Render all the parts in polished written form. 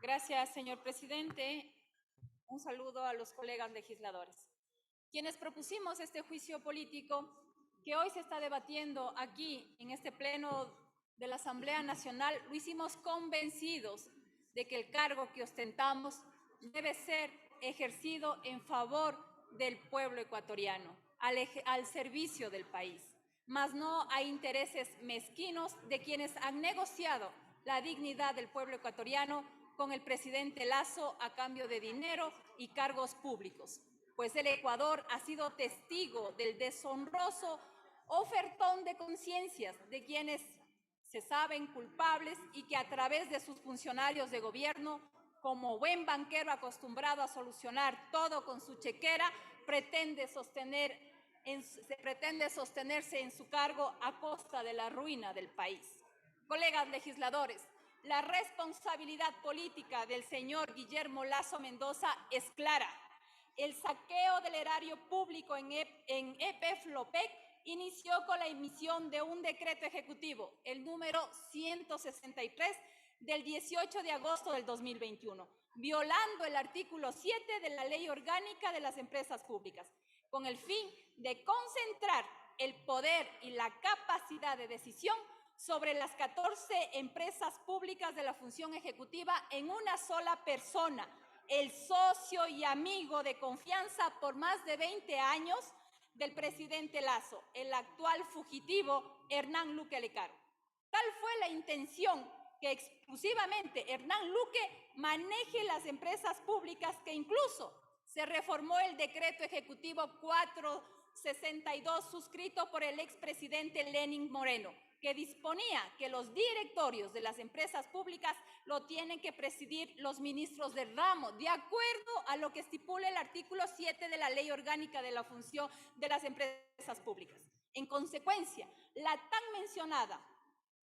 Gracias, señor presidente. Un saludo a los colegas legisladores. Quienes propusimos este juicio político que hoy se está debatiendo aquí en este pleno de la Asamblea Nacional, lo hicimos convencidos de que el cargo que ostentamos debe ser ejercido en favor del pueblo ecuatoriano, al servicio del país, mas no a intereses mezquinos de quienes han negociado la dignidad del pueblo ecuatoriano con el presidente Lasso a cambio de dinero y cargos públicos, pues el Ecuador ha sido testigo del deshonroso ofertón de conciencias de quienes se saben culpables y que a través de sus funcionarios de gobierno, como buen banquero acostumbrado a solucionar todo con su chequera, pretende sostenerse en su cargo a costa de la ruina del país. Colegas legisladores, la responsabilidad política del señor Guillermo Lasso Mendoza es clara. El saqueo del erario público en EP Flopec inició con la emisión de un decreto ejecutivo, el número 163 del 18 de agosto del 2021, violando el artículo 7 de la Ley Orgánica de las Empresas Públicas, con el fin de concentrar el poder y la capacidad de decisión sobre las 14 empresas públicas de la función ejecutiva en una sola persona, el socio y amigo de confianza por más de 20 años del presidente Lasso, el actual fugitivo Hernán Luque Lecaro. Tal fue la intención que exclusivamente Hernán Luque maneje las empresas públicas, que incluso se reformó el decreto ejecutivo 462 suscrito por el expresidente Lenín Moreno, que disponía que los directorios de las empresas públicas lo tienen que presidir los ministros del ramo, de acuerdo a lo que estipula el artículo 7 de la Ley Orgánica de la Función de las Empresas Públicas. En consecuencia, la tan mencionada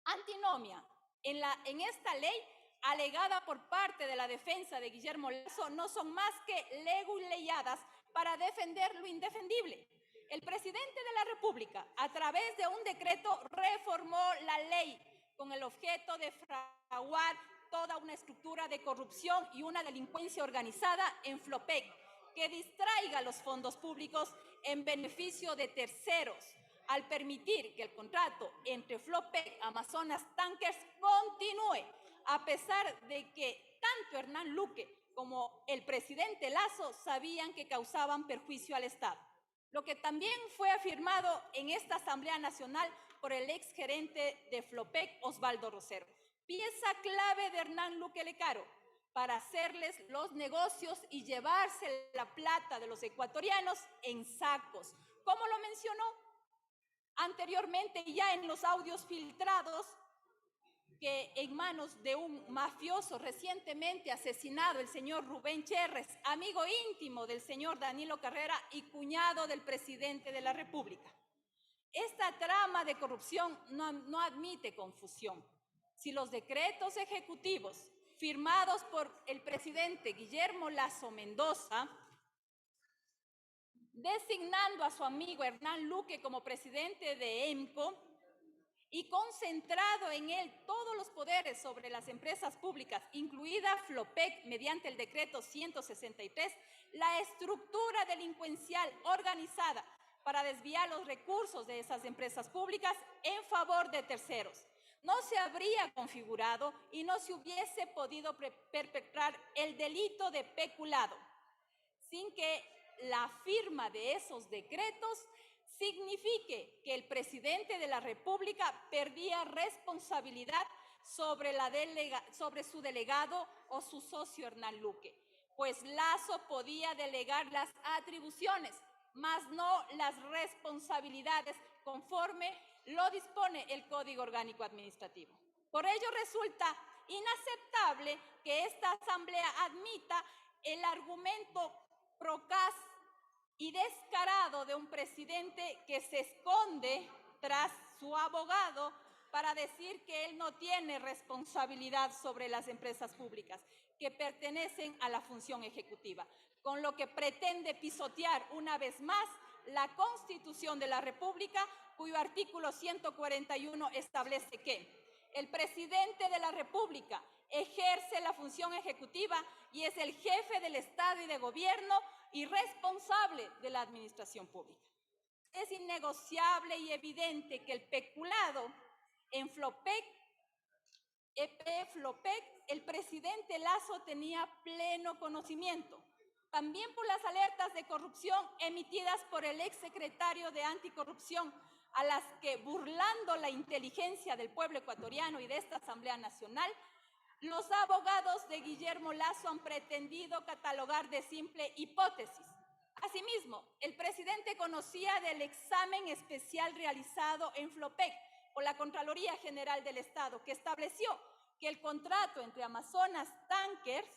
antinomia en esta ley, alegada por parte de la defensa de Guillermo Lasso, no son más que leguleyadas para defender lo indefendible. El presidente de la República, a través de un decreto, reformó la ley con el objeto de fraguar toda una estructura de corrupción y una delincuencia organizada en Flopec, que distraiga los fondos públicos en beneficio de terceros, al permitir que el contrato entre Flopec Amazonas Tankers continúe, a pesar de que tanto Hernán Luque como el presidente Lasso sabían que causaban perjuicio al Estado. Lo que también fue afirmado en esta Asamblea Nacional por el exgerente de Flopec, Osvaldo Rosero, pieza clave de Hernán Luque Lecaro para hacerles los negocios y llevarse la plata de los ecuatorianos en sacos, como lo mencionó anteriormente ya en los audios filtrados, que en manos de un mafioso recientemente asesinado, el señor Rubén Cherres, amigo íntimo del señor Danilo Carrera y cuñado del presidente de la República. Esta trama de corrupción no admite confusión. Si los decretos ejecutivos firmados por el presidente Guillermo Lasso Mendoza, designando a su amigo Hernán Luque como presidente de EMCO y concentrado en él todos los poderes sobre las empresas públicas, incluida Flopec, mediante el decreto 163, la estructura delincuencial organizada para desviar los recursos de esas empresas públicas en favor de terceros, no se habría configurado y no se hubiese podido perpetrar el delito de peculado, sin que la firma de esos decretos signifique que el presidente de la República perdía responsabilidad sobre su delegado o su socio Hernán Luque, pues Lasso podía delegar las atribuciones, mas no las responsabilidades, conforme lo dispone el Código Orgánico Administrativo. Por ello resulta inaceptable que esta Asamblea admita el argumento procaz y descarado de un presidente que se esconde tras su abogado para decir que él no tiene responsabilidad sobre las empresas públicas que pertenecen a la función ejecutiva, con lo que pretende pisotear una vez más la Constitución de la República, cuyo artículo 141 establece que el presidente de la República ejerce la función ejecutiva y es el jefe del Estado y de gobierno y responsable de la administración pública. Es innegociable y evidente que el peculado en Flopec, Flopec, el presidente Lasso tenía pleno conocimiento, también por las alertas de corrupción emitidas por el exsecretario de Anticorrupción, a las que, burlando la inteligencia del pueblo ecuatoriano y de esta Asamblea Nacional, los abogados de Guillermo Lasso han pretendido catalogar de simple hipótesis. Asimismo, el presidente conocía del examen especial realizado en Flopec por la Contraloría General del Estado, que estableció que el contrato entre Amazonas Tankers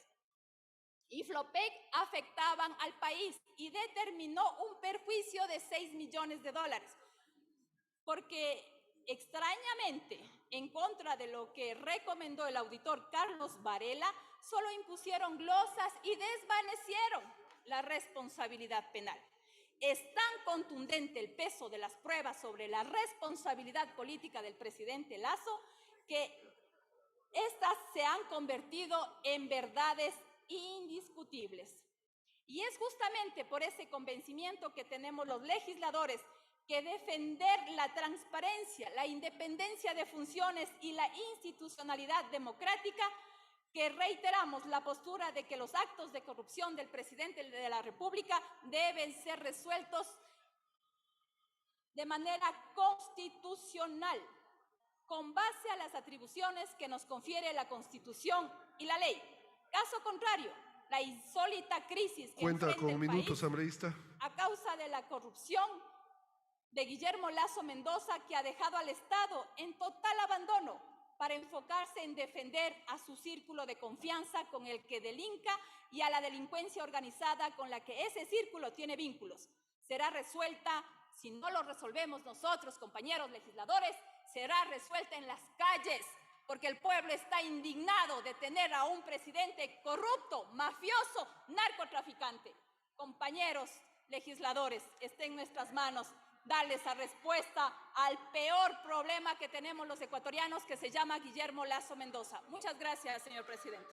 y Flopec afectaban al país y determinó un perjuicio de $6 millones, porque extrañamente, en contra de lo que recomendó el auditor Carlos Varela, solo impusieron glosas y desvanecieron la responsabilidad penal. Es tan contundente el peso de las pruebas sobre la responsabilidad política del presidente Lasso que estas se han convertido en verdades indiscutibles. Y es justamente por ese convencimiento que tenemos los legisladores que defender la transparencia, la independencia de funciones y la institucionalidad democrática, que reiteramos la postura de que los actos de corrupción del presidente de la República deben ser resueltos de manera constitucional, con base a las atribuciones que nos confiere la Constitución y la ley. Caso contrario, la insólita crisis que Cuenta enfrenta con el minutos, país asambleísta. a causa de la corrupción de Guillermo Lasso Mendoza, que ha dejado al Estado en total abandono para enfocarse en defender a su círculo de confianza con el que delinca y a la delincuencia organizada con la que ese círculo tiene vínculos. Será resuelta, si no lo resolvemos nosotros, compañeros legisladores, será resuelta en las calles, porque el pueblo está indignado de tener a un presidente corrupto, mafioso, narcotraficante. Compañeros legisladores, está en nuestras manos darles a respuesta al peor problema que tenemos los ecuatorianos, que se llama Guillermo Lasso Mendoza. Muchas gracias, señor presidente.